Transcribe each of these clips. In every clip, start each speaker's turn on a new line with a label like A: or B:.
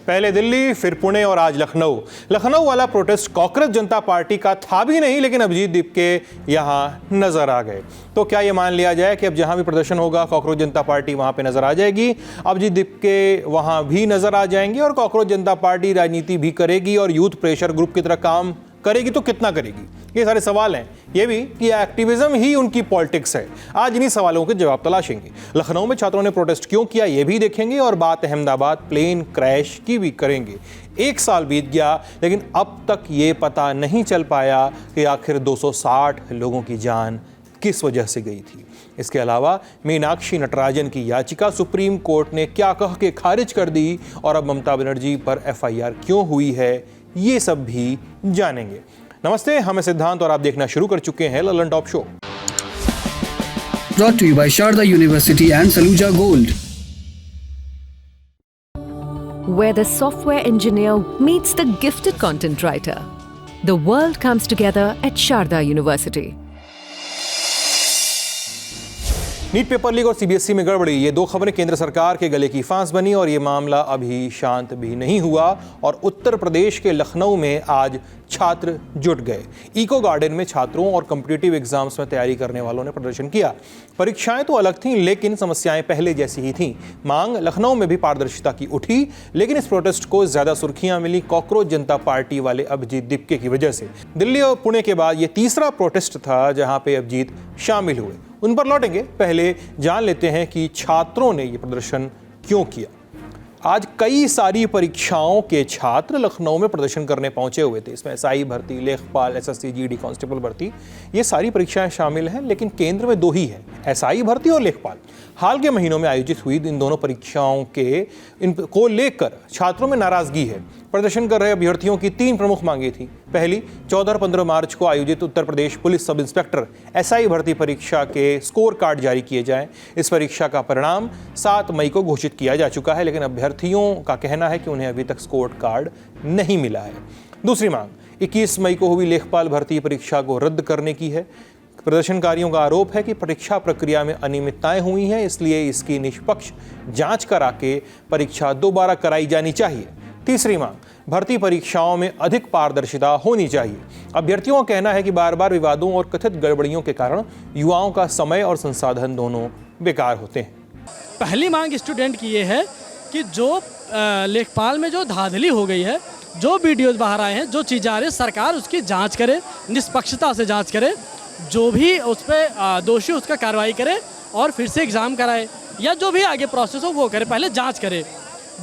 A: पहले दिल्ली, फिर पुणे और आज लखनऊ। लखनऊ वाला प्रोटेस्ट कांग्रेस जनता पार्टी का था भी नहीं, लेकिन अभिजीत दीपके यहां नजर आ गए। तो क्या ये मान लिया जाए कि अब जहां भी प्रदर्शन होगा कांग्रेस जनता पार्टी वहां पे नजर आ जाएगी, अभिजीत दीपके वहां भी नजर आ जाएंगे और कांग्रेस जनता पार्टी राजनीति भी करेगी और यूथ प्रेशर ग्रुप की तरह काम करेगी? तो कितना करेगी? ये सारे सवाल हैं। ये भी कि एक्टिविज्म ही उनकी पॉलिटिक्स है। आज इन्हीं सवालों के जवाब तलाशेंगे। लखनऊ में छात्रों ने प्रोटेस्ट क्यों किया ये भी देखेंगे और बात अहमदाबाद प्लेन क्रैश की भी करेंगे। 1 साल बीत गया, लेकिन अब तक ये पता नहीं चल पाया कि आखिर 260 लोगों की जान किस वजह से गई थी। इसके अलावा मीनाक्षी नटराजन की याचिका सुप्रीम कोर्ट ने क्या कह के खारिज कर दी और अब ममता बनर्जी पर FIR क्यों हुई है, ये सब भी जानेंगे। नमस्ते, हम सिद्धांत और आप देखना शुरू कर चुके हैं Lalan top show.
B: Brought to you by Sharda University and Saluja Gold.
C: Where the software engineer meets the gifted content writer. The world comes together at Sharda University.
A: NEET paper leak और CBSE में गड़बड़ी, ये दो खबरें केंद्र सरकार के गले की फांस बनी और ये मामला अभी शांत भी नहीं हुआ और उत्तर प्रदेश के लखनऊ में आज छात्र जुट गए। इको गार्डन में छात्रों और कॉम्पिटिटिव एग्जाम्स में तैयारी करने वालों ने प्रदर्शन किया। परीक्षाएं तो अलग थीं, लेकिन समस्याएं पहले जैसी ही थीं। मांग लखनऊ में भी पारदर्शिता की उठी, लेकिन इस प्रोटेस्ट को ज्यादा सुर्खियां मिली कांग्रेस जनता पार्टी वाले अभिजीत दीपके की वजह से। दिल्ली और पुणे के बाद ये तीसरा प्रोटेस्ट था जहां पे अभिजीत शामिल हुए। उन पर लौटेंगे, पहले जान लेते हैं कि छात्रों ने ये प्रदर्शन क्यों किया। आज कई सारी परीक्षाओं के छात्र लखनऊ में प्रदर्शन करने पहुंचे हुए थे। इसमें SI भर्ती, लेखपाल, SSC GD कांस्टेबल भर्ती, ये सारी परीक्षाएं शामिल हैं, लेकिन केंद्र में दो ही है, SI भर्ती और लेखपाल। हाल के महीनों में आयोजित हुई इन दोनों परीक्षाओं को लेकर छात्रों में नाराजगी है। प्रदर्शन कर रहे अभ्यर्थियों की 3 प्रमुख मांगे थी। पहली, 14 और 15 मार्च को आयोजित Uttar Pradesh police sub inspector SI भर्ती परीक्षा के स्कोर कार्ड जारी किए जाएं। इस परीक्षा का परिणाम 7 मई को घोषित किया जा चुका है, लेकिन अभ्यर्थियों का कहना है कि उन्हें अभी तक स्कोर कार्ड नहीं मिला है। दूसरी मांग 21 मई को हुई लेखपाल भर्ती परीक्षा को रद्द करने की है। प्रदर्शनकारियों का आरोप है कि परीक्षा प्रक्रिया में अनियमितताएं हुई हैं, इसलिए इसकी निष्पक्ष जांच करा के परीक्षा दोबारा कराई जानी चाहिए। तीसरी मांग, भर्ती परीक्षाओं में अधिक पारदर्शिता होनी चाहिए। अभ्यर्थियों का कहना है कि बार बार विवादों और कथित गड़बड़ियों के कारण युवाओं का समय और संसाधन दोनों बेकार होते हैं।
D: पहली मांग स्टूडेंट की ये है कि जो लेखपाल में जो धांधली हो गई है, जो वीडियोज बाहर आए हैं, जो चीज़ें आ रही है, सरकार उसकी जांच करे, निष्पक्षता से जांच करे, जो भी उस पर दोषी उसका कार्रवाई करे और फिर से एग्ज़ाम कराए या जो भी आगे प्रोसेस हो वो करे, पहले जांच करे।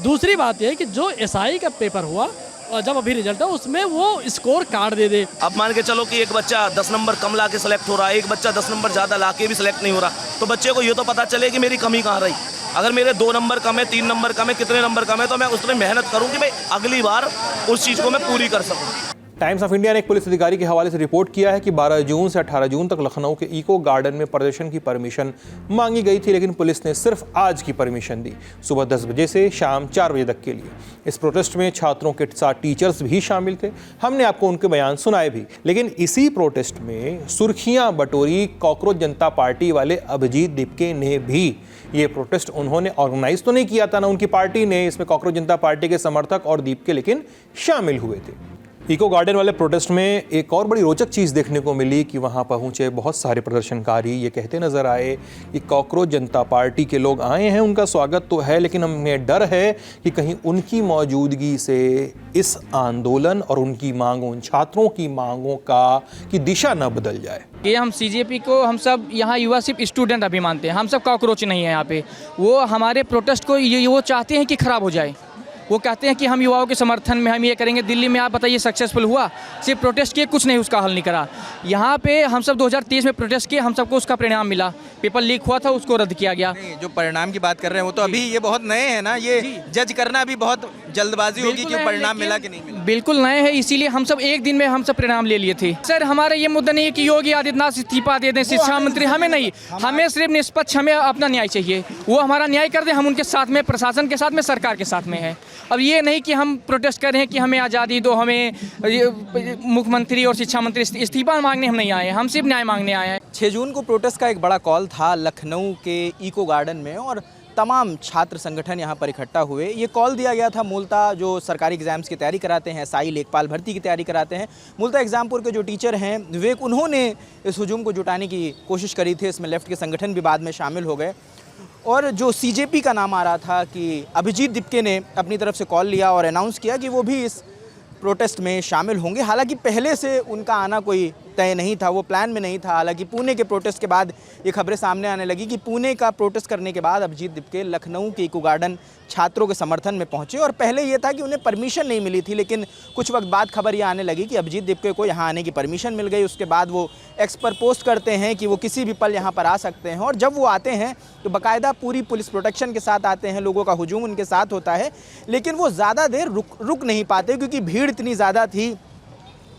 D: दूसरी बात यह है कि जो SI का पेपर हुआ और जब अभी रिजल्ट है उसमें वो स्कोर कार्ड दे दे।
E: अब मान के चलो कि एक बच्चा 10 नंबर कम ला के सिलेक्ट हो रहा है, एक बच्चा 10 नंबर ज़्यादा ला के भी सिलेक्ट नहीं हो रहा, तो बच्चे को ये तो पता चले कि मेरी कमी कहाँ रही। अगर मेरे 2 नंबर कम है, 3 नंबर कम है, कितने नंबर कम है, तो मैं उस तरह मेहनत करूँ कि मैं अगली बार उस चीज़ को मैं पूरी कर सकूँ।
A: टाइम्स ऑफ इंडिया ने एक पुलिस अधिकारी के हवाले से रिपोर्ट किया है कि 12 जून से 18 जून तक लखनऊ के इको गार्डन में प्रदर्शन की परमिशन मांगी गई थी, लेकिन पुलिस ने सिर्फ आज की परमिशन दी, सुबह 10 बजे से शाम 4 बजे तक के लिए। इस प्रोटेस्ट में छात्रों के साथ टीचर्स भी शामिल थे। हमने आपको उनके बयान सुनाए भी, लेकिन इसी प्रोटेस्ट में सुर्खियां बटोरी कांग्रेस जनता पार्टी वाले अभिजीत दीपके ने भी। ये प्रोटेस्ट उन्होंने ऑर्गेनाइज तो नहीं किया था ना उनकी पार्टी ने, इसमें कांग्रेस जनता पार्टी के समर्थक और दीपके लेकिन शामिल हुए थे। इको गार्डन वाले प्रोटेस्ट में एक और बड़ी रोचक चीज़ देखने को मिली कि वहाँ पहुँचे बहुत सारे प्रदर्शनकारी ये कहते नज़र आए कि कांग्रेस जनता पार्टी के लोग आए हैं, उनका स्वागत तो है, लेकिन हमें डर है कि कहीं उनकी मौजूदगी से इस आंदोलन और उनकी मांगों, उन छात्रों की मांगों की दिशा न बदल जाए।
F: ये हम CJP को हम सब यहाँ युवा सिर्फ स्टूडेंट अभी मानते हैं, हम सब कॉकरोच नहीं है यहाँ पे। वो हमारे प्रोटेस्ट को वो चाहते हैं कि ख़राब हो जाए। वो कहते हैं कि हम युवाओं के समर्थन में हम ये करेंगे। दिल्ली में आप बताइए सक्सेसफुल हुआ, सिर्फ प्रोटेस्ट किए, कुछ नहीं उसका हल नहीं करा। यहाँ पे हम सब 2023 में प्रोटेस्ट किए, हम सबको उसका परिणाम मिला। पेपर लीक हुआ था, उसको रद्द किया गया।
G: नहीं, जो परिणाम की बात कर रहे हैं वो तो अभी ये बहुत नए हैं ना, ये जज करना अभी बहुत जल्दबाजी होगी कि परिणाम मिला कि नहीं मिला।
F: बिल्कुल नए हैं, इसीलिए हम सब एक दिन में हम सब परिणाम ले लिए थे। सर हमारा ये मुद्दा नहीं है कि योगी आदित्यनाथ इस्तीफा दे दें, शिक्षा मंत्री, हमें नहीं, हमें सिर्फ निष्पक्ष, हमें अपना न्याय चाहिए। वो हमारा न्याय कर दें, हम उनके साथ में, प्रशासन के साथ में, सरकार के साथ में है। अब ये नहीं कि हम प्रोटेस्ट कर रहे हैं कि हमें आज़ादी दो, हमें मुख्यमंत्री और शिक्षा मंत्री इस्तीफा मांगने हम नहीं आए हैं, हम सिर्फ न्याय मांगने आए हैं।
G: 6 जून को प्रोटेस्ट का एक बड़ा कॉल था लखनऊ के इको गार्डन में और तमाम छात्र संगठन यहाँ पर इकट्ठा हुए। ये कॉल दिया गया था मूलतः जो सरकारी एग्ज़ाम्स की तैयारी कराते हैं, SI लेखपाल भर्ती की तैयारी कराते हैं, मूलतः एग्जामपुर के जो टीचर हैं विवेक, उन्होंने इस हुजूम को जुटाने की कोशिश करी थी। इसमें लेफ्ट के संगठन भी बाद में शामिल हो गए और जो CJP का नाम आ रहा था कि अभिजीत दिपके ने अपनी तरफ से कॉल लिया और अनाउंस किया कि वो भी इस प्रोटेस्ट में शामिल होंगे। हालांकि पहले से उनका आना कोई तय नहीं था, वो प्लान में नहीं था। हालांकि पुणे के प्रोटेस्ट के बाद ये खबरें सामने आने लगी कि पुणे का प्रोटेस्ट करने के बाद अभिजीत दिपके लखनऊ के इको गार्डन छात्रों के समर्थन में पहुंचे और पहले ये था कि उन्हें परमिशन नहीं मिली थी, लेकिन कुछ वक्त बाद खबर ये आने लगी कि अभिजीत दिपके को यहाँ आने की परमिशन मिल गई। उसके बाद वो एक्स पर पोस्ट करते हैं कि वो किसी भी पल यहाँ पर आ सकते हैं और जब वो आते हैं तो बाकायदा पूरी पुलिस प्रोटेक्शन के साथ आते हैं, लोगों का हुजूम उनके साथ होता है, लेकिन वो ज़्यादा देर रुक नहीं पाते क्योंकि भीड़ इतनी ज़्यादा थी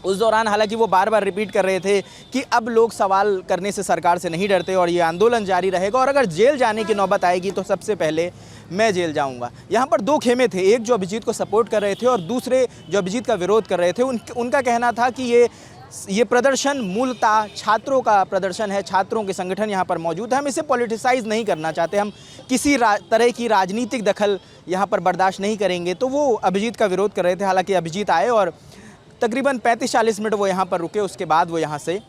G: उस दौरान। हालांकि वो बार बार रिपीट कर रहे थे कि अब लोग सवाल करने से सरकार से नहीं डरते और ये आंदोलन जारी रहेगा और अगर जेल जाने की नौबत आएगी तो सबसे पहले मैं जेल जाऊंगा। यहाँ पर दो खेमे थे, एक जो अभिजीत को सपोर्ट कर रहे थे और दूसरे जो अभिजीत का विरोध कर रहे थे। उनका कहना था कि ये प्रदर्शन मूलतः छात्रों का प्रदर्शन है, छात्रों के संगठन यहाँ पर मौजूद है, हम इसे पॉलिटिसाइज नहीं करना चाहते, हम किसी तरह की राजनीतिक दखल यहाँ पर बर्दाश्त नहीं करेंगे। तो वो अभिजीत का विरोध कर रहे थे। हालांकि अभिजीत आए और तकरीबन 35-40 मिनट वो यहाँ पर रुके, उसके बाद वो यहाँ से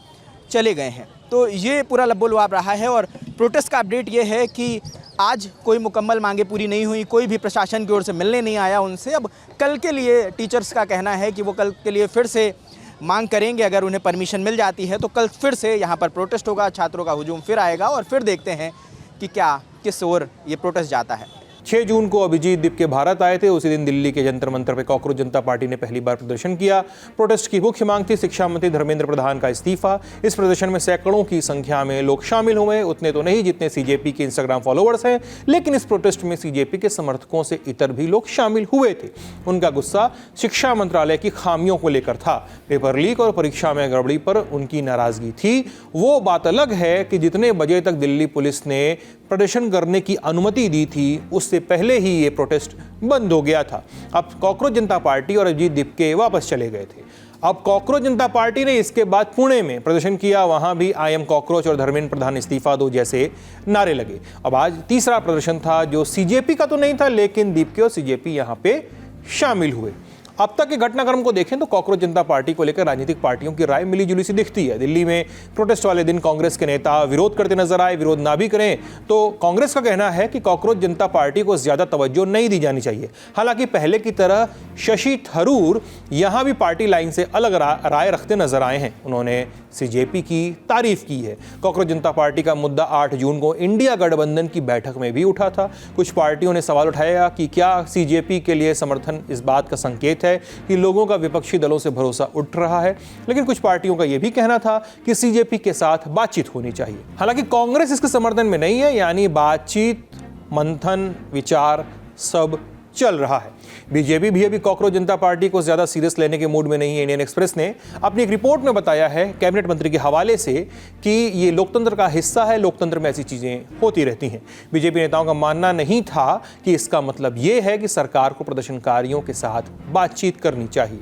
G: चले गए हैं। तो ये पूरा लब्बो-लुआब रहा है और प्रोटेस्ट का अपडेट ये है कि आज कोई मुकम्मल मांगे पूरी नहीं हुई, कोई भी प्रशासन की ओर से मिलने नहीं आया उनसे। अब कल के लिए टीचर्स का कहना है कि वो कल के लिए फिर से मांग करेंगे, अगर उन्हें परमिशन मिल जाती है तो कल फिर से यहाँ पर प्रोटेस्ट होगा, छात्रों का हुजूम फिर आएगा और फिर देखते हैं कि किस ओर ये प्रोटेस्ट जाता है।
A: 6 जून को अभिजीत दिपके भारत आए थे। उसी दिन दिल्ली के जंतर मंतर पर कॉकरोच जनता पार्टी ने पहली बार प्रदर्शन किया। प्रोटेस्ट की मुख्य मांग थी शिक्षा मंत्री धर्मेंद्र प्रधान का इस्तीफा। इस प्रदर्शन में सैकड़ों की संख्या में लोग शामिल हुए, उतने तो नहीं जितने CJP के इंस्टाग्राम फॉलोअर्स हैं, लेकिन इस प्रोटेस्ट में CJP के समर्थकों से इतर भी लोग शामिल हुए थे। उनका गुस्सा शिक्षा मंत्रालय की खामियों को लेकर था। पेपर लीक और परीक्षा में गड़बड़ी पर उनकी नाराजगी थी। वो बात अलग है कि जितने बजे तक दिल्ली पुलिस ने प्रदर्शन करने की अनुमति दी थी उससे पहले ही ये प्रोटेस्ट बंद हो गया था। अब कॉकरोच जनता पार्टी और अभिजीत दिपके वापस चले गए थे। अब कॉकरोच जनता पार्टी ने इसके बाद पुणे में प्रदर्शन किया। वहां भी I am कॉकरोच और धर्मेंद्र प्रधान इस्तीफा दो जैसे नारे लगे। अब आज तीसरा प्रदर्शन था जो CJP का तो नहीं था, लेकिन दिपके और CJP यहां पे शामिल हुए। अब तक के घटनाक्रम को देखें तो कॉकरोच जनता पार्टी को लेकर राजनीतिक पार्टियों की राय मिली जुली सी दिखती है। दिल्ली में प्रोटेस्ट वाले दिन कांग्रेस के नेता विरोध करते नजर आए। विरोध ना भी करें तो कांग्रेस का कहना है कि कॉकरोच जनता पार्टी को ज्यादा तवज्जो नहीं दी जानी चाहिए। हालांकि पहले की तरह शशि थरूर यहां भी पार्टी लाइन से अलग राय रखते नजर आए हैं। उन्होंने CJP की तारीफ की है। कॉकरोच जनता पार्टी का मुद्दा 8 जून को इंडिया गठबंधन की बैठक में भी उठा था। कुछ पार्टियों ने सवाल उठाया कि क्या CJP के लिए समर्थन इस बात का संकेत है कि लोगों का विपक्षी दलों से भरोसा उठ रहा है। लेकिन कुछ पार्टियों का यह भी कहना था कि CJP के साथ बातचीत होनी चाहिए। हालांकि कांग्रेस इसके समर्थन में नहीं है, यानी बातचीत, मंथन, विचार सब चल रहा है। बीजेपी भी अभी कॉकरोच जनता पार्टी को ज्यादा सीरियस लेने के मूड में नहीं है। इंडियन एक्सप्रेस ने अपनी एक रिपोर्ट में बताया है कैबिनेट मंत्री के हवाले से कि ये लोकतंत्र का हिस्सा है, लोकतंत्र में ऐसी चीजें होती रहती हैं। बीजेपी नेताओं का मानना नहीं था कि इसका मतलब ये है कि सरकार को प्रदर्शनकारियों के साथ बातचीत करनी चाहिए,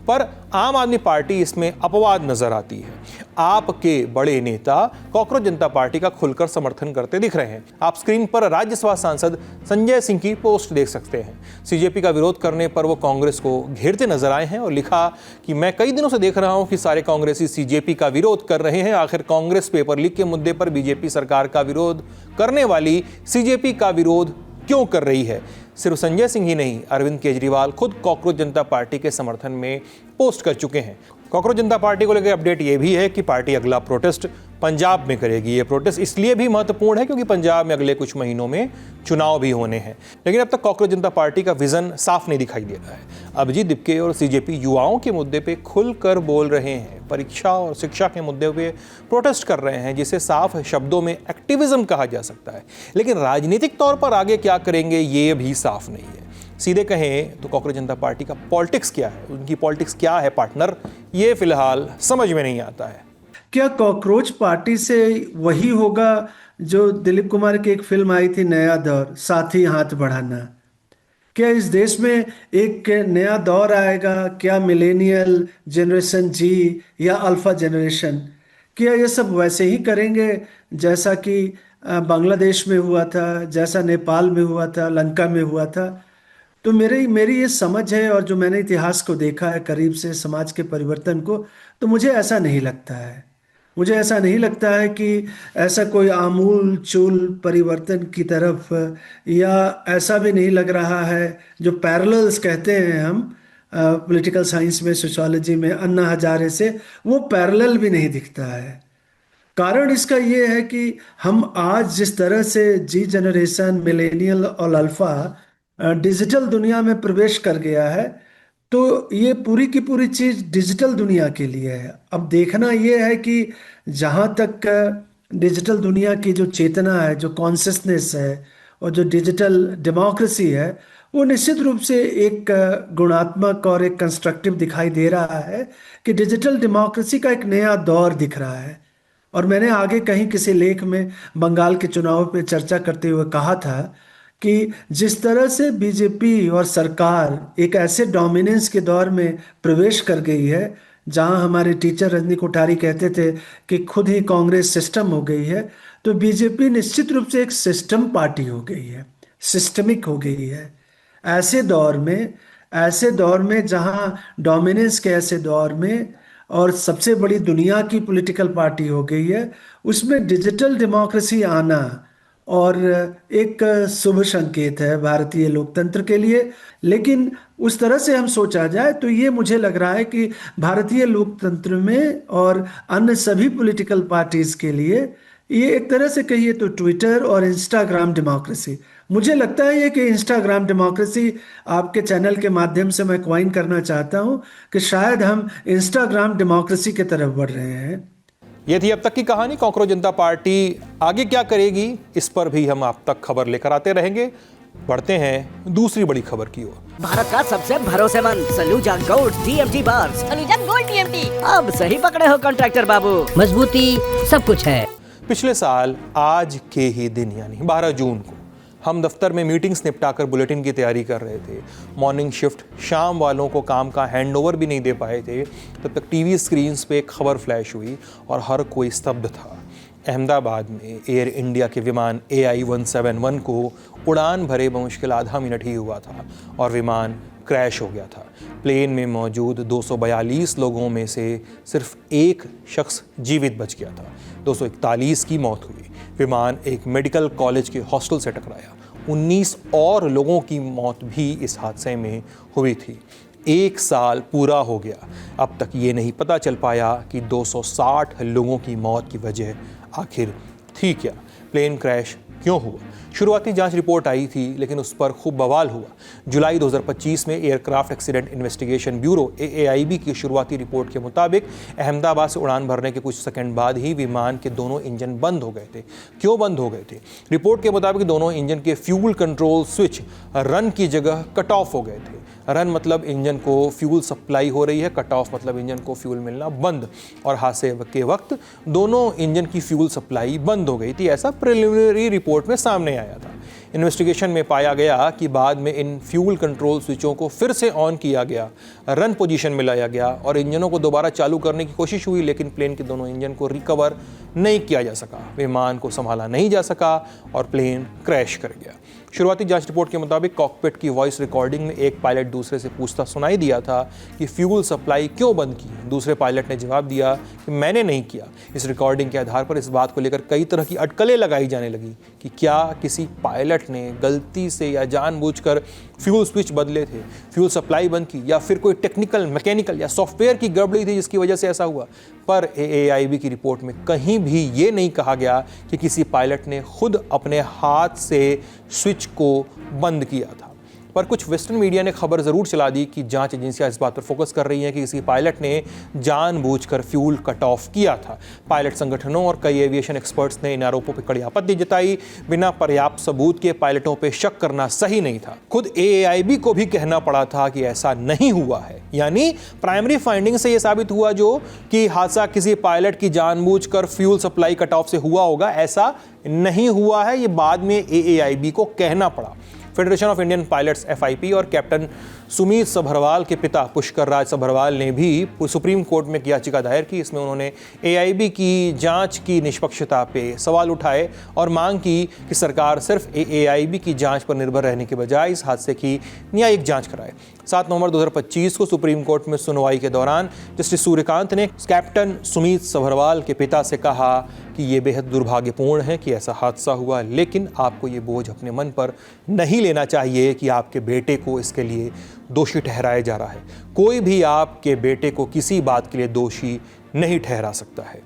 A: पर आम आदमी पार्टी इसमें अपवाद नजर आती है। आपके बड़े नेता कॉकरोच जनता पार्टी का खुलकर समर्थन करते दिख रहे हैं। आप स्क्रीन पर राज्यसभा सांसद संजय सिंह की पोस्ट देख सकते हैं। CJP का विरोध करने पर वो कांग्रेस को घेरते नजर आए हैं और लिखा कि मैं कई दिनों से देख रहा हूं कि सारे कांग्रेसी CJP का विरोध कर रहे हैं। आखिर कांग्रेस पेपर लीक के मुद्दे पर बीजेपी सरकार का विरोध करने वाली CJP का विरोध क्यों कर रही है? सिर्फ संजय सिंह ही नहीं, अरविंद केजरीवाल खुद कॉकरोच जनता पार्टी के समर्थन में पोस्ट कर चुके हैं। कॉकरोच जनता पार्टी को लेकर अपडेट ये भी है कि पार्टी अगला प्रोटेस्ट पंजाब में करेगी। ये प्रोटेस्ट इसलिए भी महत्वपूर्ण है क्योंकि पंजाब में अगले कुछ महीनों में चुनाव भी होने हैं। लेकिन अब तक कॉकरोच जनता पार्टी का विजन साफ नहीं दिखाई दे रहा है। अभिजीत दिपके और CJP युवाओं के मुद्दे पे खुलकर बोल रहे हैं, परीक्षा और शिक्षा के मुद्दे पे प्रोटेस्ट कर रहे हैं, जिसे साफ शब्दों में एक्टिविज्म कहा जा सकता है। लेकिन राजनीतिक तौर पर आगे क्या करेंगे ये भी साफ नहीं है। सीधे कहें तो कॉकरोच जनता पार्टी का पॉलिटिक्स क्या है, उनकी पॉलिटिक्स क्या है पार्टनर, ये फिलहाल समझ में नहीं आता है।
H: क्या कॉकरोच पार्टी से वही होगा जो दिलीप कुमार की एक फिल्म आई थी नया दौर, साथी हाथ बढ़ाना? क्या इस देश में एक नया दौर आएगा? क्या मिलेनियल जनरेशन जी या अल्फा जनरेशन, क्या ये सब वैसे ही करेंगे जैसा कि बांग्लादेश में हुआ था, जैसा नेपाल में हुआ था, लंका में हुआ था। तो मेरी ये समझ है, और जो मैंने इतिहास को देखा है करीब से, समाज के परिवर्तन को, तो मुझे ऐसा नहीं लगता है। मुझे ऐसा नहीं लगता है कि ऐसा कोई आमूल चूल परिवर्तन की तरफ, या ऐसा भी नहीं लग रहा है जो पैरेलल्स कहते हैं हम पॉलिटिकल साइंस में, सोशियोलॉजी में, अन्ना हजारे से, वो पैरेलल भी नहीं दिखता है। कारण इसका ये है कि हम आज जिस तरह से जी जनरेशन, मिलेनियल और अल्फा डिजिटल दुनिया में प्रवेश कर गया है, तो ये पूरी की पूरी चीज़ डिजिटल दुनिया के लिए है। अब देखना ये है कि जहाँ तक डिजिटल दुनिया की जो चेतना है, जो कॉन्शियसनेस है, और जो डिजिटल डेमोक्रेसी है, वो निश्चित रूप से एक गुणात्मक और एक कंस्ट्रक्टिव दिखाई दे रहा है कि डिजिटल डेमोक्रेसी का एक नया दौर दिख रहा है। और मैंने आगे कहीं किसी लेख में बंगाल के चुनाव पे चर्चा करते हुए कहा था कि जिस तरह से बीजेपी और सरकार एक ऐसे डोमिनेंस के दौर में प्रवेश कर गई है, जहां हमारे टीचर रजनी कोठारी कहते थे कि खुद ही कांग्रेस सिस्टम हो गई है, तो बीजेपी निश्चित रूप से एक सिस्टम पार्टी हो गई है, सिस्टमिक हो गई है। ऐसे दौर में जहां डोमिनेंस के ऐसे दौर में, और सबसे बड़ी दुनिया की पॉलिटिकल पार्टी हो गई है, उसमें डिजिटल डेमोक्रेसी आना और एक शुभ संकेत है भारतीय लोकतंत्र के लिए। लेकिन उस तरह से हम सोचा जाए तो ये मुझे लग रहा है कि भारतीय लोकतंत्र में और अन्य सभी पॉलिटिकल पार्टीज के लिए ये एक तरह से कहिए तो ट्विटर और इंस्टाग्राम डेमोक्रेसी, मुझे लगता है ये कि इंस्टाग्राम डेमोक्रेसी, आपके चैनल के माध्यम से मैं क्वाइन करना चाहता हूँ कि शायद हम इंस्टाग्राम डेमोक्रेसी की तरफ बढ़ रहे हैं।
A: ये थी अब तक की कहानी। कॉकरोच जनता पार्टी आगे क्या करेगी, इस पर भी हम आप तक खबर लेकर आते रहेंगे। बढ़ते हैं दूसरी बड़ी खबर की ओर।
I: भारत का सबसे भरोसेमंद Saluja gold TMT bars.
J: Saluja gold TMT,
I: अब सही पकड़े हो कॉन्ट्रैक्टर बाबू,
J: मजबूती सब कुछ है।
A: पिछले साल आज के ही दिन यानी 12 जून को हम दफ्तर में मीटिंग्स निपटाकर बुलेटिन की तैयारी कर रहे थे। मॉर्निंग शिफ्ट शाम वालों को काम का हैंडओवर भी नहीं दे पाए थे, तब तक टीवी स्क्रीन्स पे एक खबर फ्लैश हुई और हर कोई स्तब्ध था। अहमदाबाद में एयर इंडिया के विमान AI-171 को उड़ान भरे बमुश्किल आधा मिनट ही हुआ था और विमान क्रैश हो गया था। प्लेन में मौजूद 242 लोगों में से सिर्फ एक शख्स जीवित बच गया था। 241 की मौत हुई। विमान एक मेडिकल कॉलेज के हॉस्टल से टकराया। 19 और लोगों की मौत भी इस हादसे में हुई थी। 1 साल पूरा हो गया, अब तक ये नहीं पता चल पाया कि 260 लोगों की मौत की वजह आखिर थी क्या। प्लेन क्रैश क्यों हुआ? शुरुआती जांच रिपोर्ट आई थी, लेकिन उस पर खूब बवाल हुआ। जुलाई 2025 में aircraft accident investigation bureau AAIB की शुरुआती रिपोर्ट के मुताबिक अहमदाबाद से उड़ान भरने के कुछ सेकंड बाद ही विमान के दोनों इंजन बंद हो गए थे। क्यों बंद हो गए थे? रिपोर्ट के मुताबिक दोनों इंजन के फ्यूल कंट्रोल स्विच रन की जगह कट ऑफ हो गए थे। रन मतलब इंजन को फ्यूल सप्लाई हो रही है, कट ऑफ मतलब इंजन को फ्यूल मिलना बंद। और हादसे के वक्त दोनों इंजन की फ्यूल सप्लाई बंद हो गई थी, ऐसा प्रिलिमिनरी रिपोर्ट में सामने आया था। इन्वेस्टिगेशन में पाया गया कि बाद में इन फ्यूल कंट्रोल स्विचों को फिर से ऑन किया गया, रन पोजीशन में लाया गया और इंजनों को दोबारा चालू करने की कोशिश हुई, लेकिन प्लेन के दोनों इंजन को रिकवर नहीं किया जा सका। विमान को संभाला नहीं जा सका और प्लेन क्रैश कर गया। शुरुआती जांच रिपोर्ट के मुताबिक कॉकपिट की वॉइस रिकॉर्डिंग में एक पायलट दूसरे से पूछता सुनाई दिया था कि फ्यूल सप्लाई क्यों बंद की। दूसरे पायलट ने जवाब दिया कि मैंने नहीं किया। इस रिकॉर्डिंग के आधार पर इस बात को लेकर कई तरह की अटकलें लगाई जाने लगी कि क्या किसी पायलट ने गलती से या जानबूझकर फ्यूल स्विच बदले थे, फ्यूल सप्लाई बंद की, या फिर कोई टेक्निकल, मैकेनिकल या सॉफ्टवेयर की गड़बड़ी थी जिसकी वजह से ऐसा हुआ। पर AAIB की रिपोर्ट में कहीं भी ये नहीं कहा गया कि किसी पायलट ने खुद अपने हाथ से स्विच को बंद किया था। पर कुछ वेस्टर्न मीडिया ने खबर ज़रूर चला दी कि जांच एजेंसियां इस बात पर फोकस कर रही हैं कि किसी पायलट ने जानबूझकर फ्यूल कट ऑफ किया था। पायलट संगठनों और कई एविएशन एक्सपर्ट्स ने इन आरोपों पर कड़ी आपत्ति जताई। बिना पर्याप्त सबूत के पायलटों पर शक करना सही नहीं था। खुद AAIB को भी कहना पड़ा था कि ऐसा नहीं हुआ है। यानी प्राइमरी फाइंडिंग से यह साबित हुआ जो कि हादसा किसी पायलट की जानबूझकर फ्यूल सप्लाई कट ऑफ से हुआ होगा, ऐसा नहीं हुआ है। ये बाद में AAIB को कहना पड़ा। Federation of Indian pilots FIP और कैप्टन सुमीत सभरवाल के पिता पुष्कर राज सभरवाल ने भी सुप्रीम कोर्ट में याचिका दायर की। इसमें उन्होंने एआईबी की जांच की निष्पक्षता पे सवाल उठाए और मांग की कि सरकार सिर्फ एआईबी की जांच पर निर्भर रहने के बजाय इस हादसे की न्यायिक जांच कराए। 7 नवंबर 2025 को सुप्रीम कोर्ट में सुनवाई के दौरान जस्टिस सूर्यकांत ने कैप्टन सुमीत सभरवाल के पिता से कहा कि ये बेहद दुर्भाग्यपूर्ण है कि ऐसा हादसा हुआ, लेकिन आपको ये बोझ अपने मन पर नहीं लेना चाहिए कि आपके बेटे को इसके लिए दोषी ठहराया जा रहा है। कोई भी आपके बेटे को किसी बात के लिए दोषी नहीं ठहरा सकता है।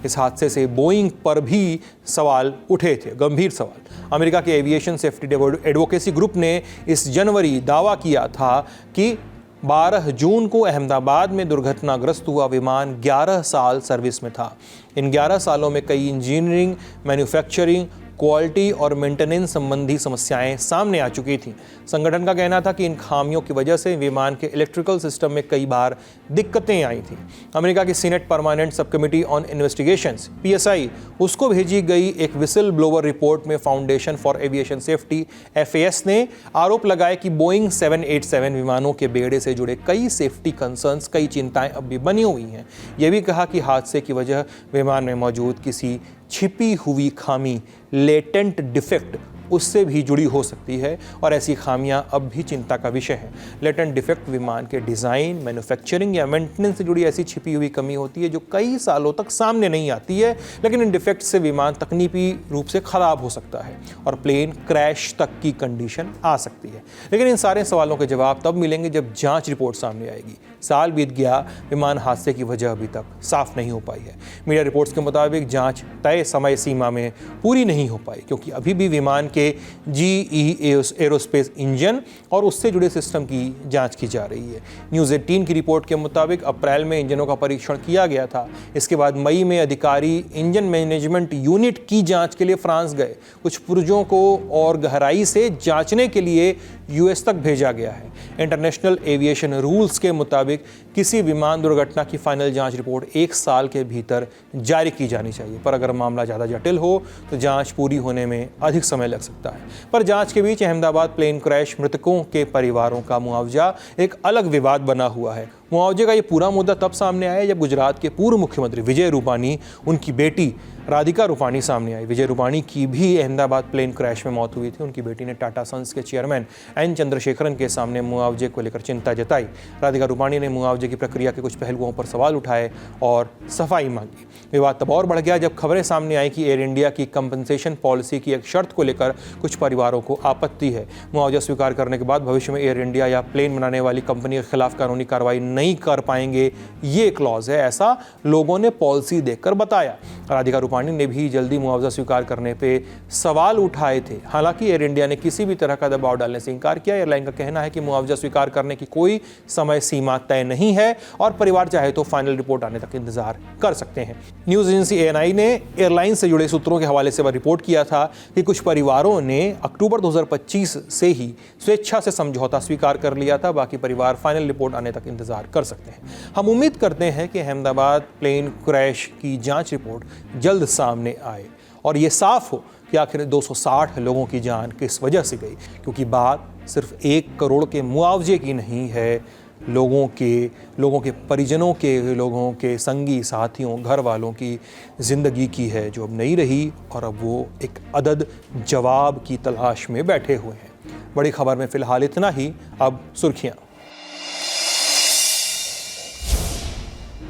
A: इस हादसे से बोइंग पर भी सवाल उठे थे, गंभीर सवाल। अमेरिका के एविएशन सेफ्टी एडवोकेसी ग्रुप ने इस जनवरी दावा किया था कि 12 जून को अहमदाबाद में दुर्घटनाग्रस्त हुआ विमान 11 साल सर्विस में था। इन 11 सालों में कई इंजीनियरिंग, मैन्युफैक्चरिंग, क्वालिटी और मेंटेनेंस संबंधी समस्याएं सामने आ चुकी थीं। संगठन का कहना था कि इन खामियों की वजह से विमान के इलेक्ट्रिकल सिस्टम में कई बार दिक्कतें आई थीं। अमेरिका की senate permanent sub committee on investigations (PSI) उसको भेजी गई एक विसल ब्लोअर रिपोर्ट में foundation for aviation safety (FAS) ने आरोप लगाए कि बोइंग 787 विमानों के बेड़े से जुड़े कई सेफ्टी कंसर्न्स, कई चिंताएं अब भी बनी हुई हैं। यह भी कहा कि हादसे की वजह विमान में मौजूद किसी छिपी हुई खामी, लेटेंट डिफेक्ट, उससे भी जुड़ी हो सकती है और ऐसी खामियां अब भी चिंता का विषय है। लेटेंट डिफेक्ट विमान के डिज़ाइन, मैन्युफैक्चरिंग या मेंटेनेंस से जुड़ी ऐसी छिपी हुई कमी होती है जो कई सालों तक सामने नहीं आती है, लेकिन इन डिफेक्ट से विमान तकनीकी रूप से ख़राब हो सकता है और प्लेन क्रैश तक की कंडीशन आ सकती है। लेकिन इन सारे सवालों के जवाब तब मिलेंगे जब जाँच रिपोर्ट सामने आएगी। साल बीत गया, विमान हादसे की वजह अभी तक साफ नहीं हो पाई है। मीडिया रिपोर्ट्स के मुताबिक जांच तय समय सीमा में पूरी नहीं हो पाई क्योंकि अभी भी विमान के GE एरोस्पेस इंजन और उससे जुड़े सिस्टम की जांच की जा रही है। न्यूज़ 18 की रिपोर्ट के मुताबिक अप्रैल में इंजनों का परीक्षण किया गया था। इसके बाद मई में अधिकारी इंजन मैनेजमेंट यूनिट की जांच के लिए फ्रांस गए। कुछ पुर्जों को और गहराई से जांचने के लिए US तक भेजा गया है। इंटरनेशनल एविएशन रूल्स के मुताबिक किसी विमान दुर्घटना की फाइनल जांच रिपोर्ट 1 साल के भीतर जारी की जानी चाहिए, पर अगर मामला ज़्यादा जटिल हो तो जांच पूरी होने में अधिक समय लग सकता है। पर जांच के बीच अहमदाबाद प्लेन क्रैश मृतकों के परिवारों का मुआवजा एक अलग विवाद बना हुआ है। मुआवजे का ये पूरा मुद्दा तब सामने आया जब गुजरात के पूर्व मुख्यमंत्री विजय रूपानी, उनकी बेटी राधिका रूपानी सामने आई। विजय रूपानी की भी अहमदाबाद प्लेन क्रैश में मौत हुई थी। उनकी बेटी ने टाटा सन्स के चेयरमैन N चंद्रशेखरन के सामने मुआवजे को लेकर चिंता जताई। राधिका रूपानी ने मुआवजे की प्रक्रिया के कुछ पहलुओं पर सवाल उठाए और सफाई मांगी। विवाद तब और बढ़ गया जब खबरें सामने आई कि एयर इंडिया की कंपनसेशन पॉलिसी की एक शर्त को लेकर कुछ परिवारों को आपत्ति है। मुआवजा स्वीकार करने के बाद भविष्य में एयर इंडिया या प्लेन बनाने वाली कंपनी के खिलाफ कानूनी कार्रवाई नहीं कर पाएंगे, ये क्लॉज है, ऐसा लोगों ने पॉलिसी देखकर बताया। राधिका रूपानी ने भी जल्दी मुआवजा स्वीकार करने पे सवाल उठाए थे। हालांकि एयर इंडिया ने किसी भी तरह का दबाव डालने से इनकार किया। एयरलाइन का कहना है कि मुआवजा स्वीकार करने की कोई समय सीमा तय नहीं है और परिवार चाहे तो फाइनल रिपोर्ट आने तक इंतजार कर सकते हैं। न्यूज़ एजेंसी ANI ने एयरलाइन से जुड़े सूत्रों के हवाले से रिपोर्ट किया था कि कुछ परिवारों ने अक्टूबर 2025 से ही स्वेच्छा से समझौता स्वीकार कर लिया था। बाकी परिवार फाइनल रिपोर्ट आने तक इंतजार कर सकते हैं। हम उम्मीद करते हैं कि अहमदाबाद प्लेन क्रैश की जांच रिपोर्ट जल्द सामने आए और ये साफ हो कि आखिर 260 लोगों की जान किस वजह से गई, क्योंकि बात सिर्फ 1 करोड़ के मुआवजे की नहीं है, लोगों के परिजनों के, लोगों के संगी साथियों, घर वालों की ज़िंदगी की है जो अब नहीं रही और अब वो एक अदद जवाब की तलाश में बैठे हुए हैं। बड़ी खबर में फ़िलहाल इतना ही। अब सुर्खियाँ।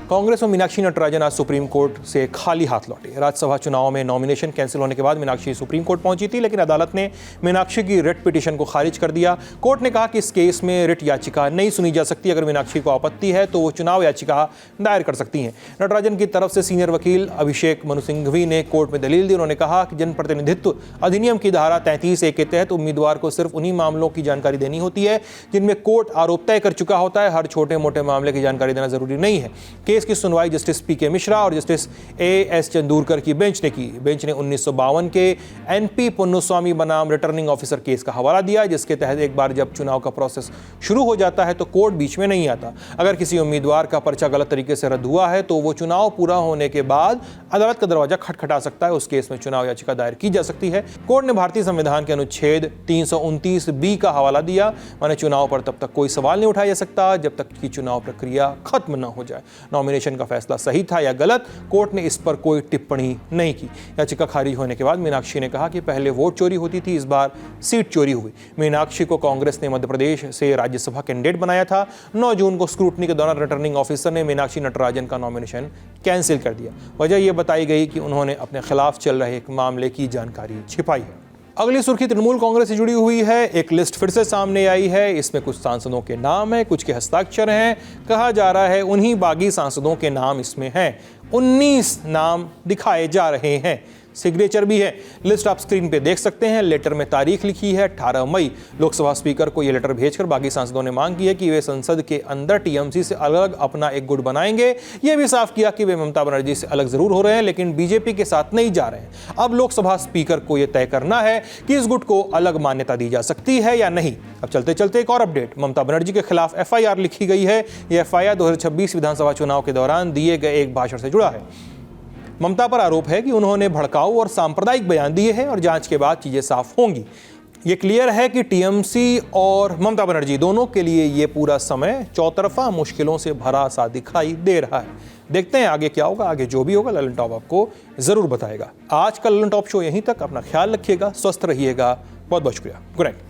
A: कांग्रेस और मीनाक्षी नटराजन आज सुप्रीम कोर्ट से खाली हाथ लौटे। राज्यसभा चुनाव में नॉमिनेशन कैंसिल होने के बाद मीनाक्षी सुप्रीम कोर्ट पहुंची थी, लेकिन अदालत ने मीनाक्षी की रिट पिटीशन को खारिज कर दिया। कोर्ट ने कहा कि इस केस में रिट याचिका नहीं सुनी जा सकती। अगर मीनाक्षी को आपत्ति है तो वो चुनाव याचिका दायर कर सकती हैं। नटराजन की तरफ से सीनियर वकील अभिषेक मनु सिंघवी ने कोर्ट में दलील दी। उन्होंने कहा कि जनप्रतिनिधित्व अधिनियम की धारा 33A के तहत उम्मीदवार को सिर्फ उन्हीं मामलों की जानकारी देनी होती है जिनमें कोर्ट आरोप तय कर चुका होता है। हर छोटे मोटे मामले की जानकारी देना जरूरी नहीं है। केस की सुनवाई जस्टिस पीके मिश्रा और जस्टिस एएस चंदूरकर की बेंच ने की। बेंच ने 1952 के एनपी पुन्नुस्वामी बनाम रिटर्निंग ऑफिसर केस का हवाला दिया, जिसके तहत एक बार जब चुनाव का प्रोसेस शुरू हो जाता है तो कोर्ट बीच में नहीं आता। अगर किसी उम्मीदवार का पर्चा गलत तरीके से रद्द हुआ है तो वो चुनाव पूरा होने के बाद अदालत का दरवाजा खटखटा सकता है। उस केस में चुनाव याचिका दायर की जा सकती है। कोर्ट ने भारतीय संविधान के अनुच्छेद 329B का हवाला दिया, माने चुनाव पर तब तक कोई सवाल नहीं उठाया जा सकता जब तक कि चुनाव प्रक्रिया खत्म न हो जाए। नॉमिनेशन का फैसला सही था या गलत, कोर्ट ने इस पर कोई टिप्पणी नहीं की। याचिका खारिज होने के बाद मीनाक्षी ने कहा कि पहले वोट चोरी होती थी, इस बार सीट चोरी हुई। मीनाक्षी को कांग्रेस ने मध्य प्रदेश से राज्यसभा कैंडिडेट बनाया था। 9 जून को स्क्रूटनी के दौरान रिटर्निंग ऑफिसर ने मीनाक्षी नटराजन का नॉमिनेशन कैंसिल कर दिया। वजह यह बताई गई कि उन्होंने अपने खिलाफ चल रहे एक मामले की जानकारी छिपाई है। अगली सुर्खी तृणमूल कांग्रेस से जुड़ी हुई है। एक लिस्ट फिर से सामने आई है। इसमें कुछ सांसदों के नाम है, कुछ के हस्ताक्षर हैं। कहा जा रहा है उन्हीं बागी सांसदों के नाम इसमें हैं। 19 नाम दिखाए जा रहे हैं, सिग्नेचर भी है। लिस्ट आप स्क्रीन पे देख सकते हैं। लेटर में तारीख लिखी है 18 मई। लोकसभा स्पीकर को यह लेटर भेजकर बागी सांसदों ने मांग की है कि वे संसद के अंदर टीएमसी से अलग अपना एक गुट बनाएंगे। यह भी साफ किया कि वे ममता बनर्जी से अलग जरूर हो रहे हैं लेकिन बीजेपी के साथ नहीं जा रहे हैं। अब लोकसभा स्पीकर को यह तय करना है कि इस गुट को अलग मान्यता दी जा सकती है या नहीं। अब चलते चलते एक और अपडेट, ममता बनर्जी के खिलाफ एफआईआर लिखी गई है। यह एफआईआर 2026 विधानसभा चुनाव के दौरान दिए गए एक भाषण से जुड़ा है। ममता पर आरोप है कि उन्होंने भड़काऊ और सांप्रदायिक बयान दिए हैं और जांच के बाद चीजें साफ होंगी। ये क्लियर है कि टीएमसी और ममता बनर्जी दोनों के लिए ये पूरा समय चौतरफा मुश्किलों से भरा सा दिखाई दे रहा है। देखते हैं आगे क्या होगा। आगे जो भी होगा ललन टॉप आपको जरूर बताएगा। आज का ललन टॉप शो यहीं तक। अपना ख्याल रखिएगा, स्वस्थ रहिएगा। बहुत बहुत शुक्रिया। Good night.